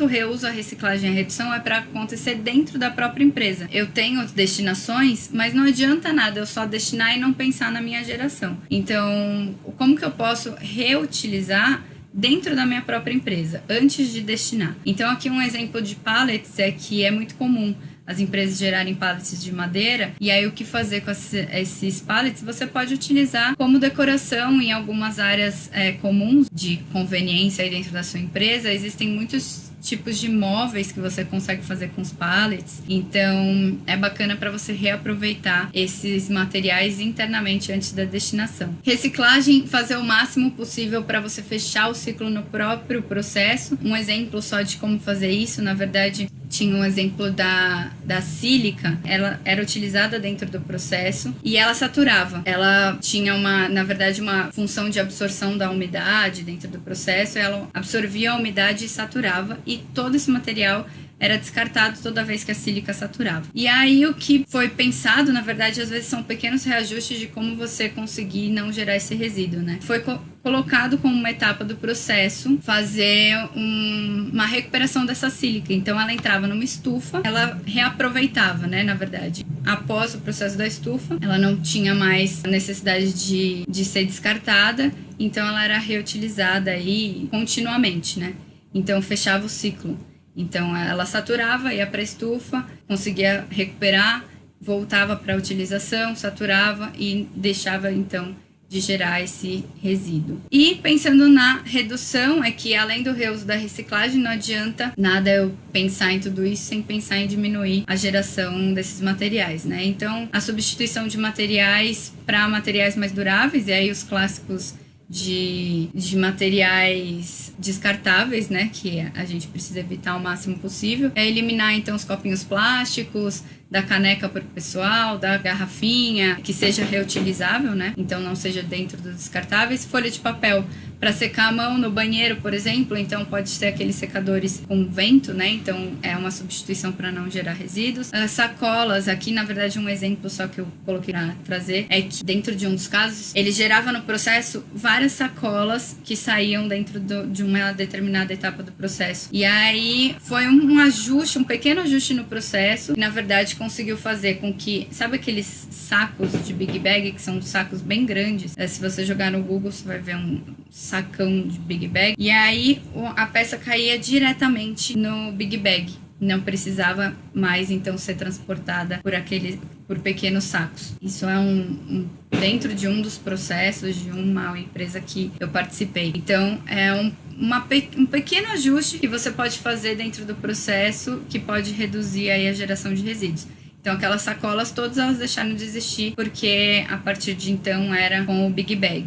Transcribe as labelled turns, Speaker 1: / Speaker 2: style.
Speaker 1: O reuso, a reciclagem e a redução é para acontecer dentro da própria empresa. Eu tenho destinações, mas não adianta nada eu só destinar e não pensar na minha geração. Então, como que eu posso reutilizar dentro da minha própria empresa, antes de destinar? Então, aqui um exemplo de pallets é que é muito comum as empresas gerarem pallets de madeira, e aí o que fazer com esses pallets? Você pode utilizar como decoração em algumas áreas comuns de conveniência aí dentro da sua empresa. Existem muitos tipos de móveis que você consegue fazer com os pallets, então é bacana para você reaproveitar esses materiais internamente antes da destinação. Reciclagem, fazer o máximo possível para você fechar o ciclo no próprio processo. Um exemplo só de como fazer isso, na verdade, tinha um exemplo da sílica. Ela era utilizada dentro do processo e ela saturava. Ela tinha na verdade, uma função de absorção da umidade dentro do processo. Ela absorvia a umidade e saturava, e todo esse material era descartado toda vez que a sílica saturava. E aí o que foi pensado, na verdade, às vezes são pequenos reajustes de como você conseguir não gerar esse resíduo, né? Foi colocado como uma etapa do processo fazer uma recuperação dessa sílica. Então ela entrava numa estufa, ela reaproveitava, né, na verdade. Após o processo da estufa, ela não tinha mais necessidade de ser descartada, então ela era reutilizada aí continuamente, né? Então fechava o ciclo. Então ela saturava, ia para a estufa, conseguia recuperar, voltava para a utilização, saturava e deixava então de gerar esse resíduo. E pensando na redução, é que além do reuso, da reciclagem, não adianta nada eu pensar em tudo isso sem pensar em diminuir a geração desses materiais, né? Então a substituição de materiais para materiais mais duráveis, e aí os clássicos de materiais descartáveis, né, que a gente precisa evitar o máximo possível, é eliminar então os copinhos plásticos, da caneca para o pessoal, da garrafinha, que seja reutilizável, né, então não seja dentro dos descartáveis. Folha de papel para secar a mão no banheiro, por exemplo, então pode ser aqueles secadores com vento, né, então é uma substituição para não gerar resíduos. Sacolas, aqui na verdade um exemplo só que eu coloquei para trazer, é que dentro de um dos casos, ele gerava no processo várias sacolas que saíam dentro de uma determinada etapa do processo. E aí foi um ajuste, um pequeno ajuste no processo, que na verdade conseguiu fazer com que, sabe aqueles sacos de Big Bag, que são sacos bem grandes? Se você jogar no Google, você vai ver um sacão de Big Bag. E aí a peça caía diretamente no Big Bag. Não precisava mais, então, ser transportada por pequenos sacos. Isso é dentro de um dos processos de uma empresa que eu participei. Então, é um pequeno ajuste que você pode fazer dentro do processo que pode reduzir aí a geração de resíduos. Então, aquelas sacolas, todas elas deixaram de existir porque, a partir de então, era com o Big Bag.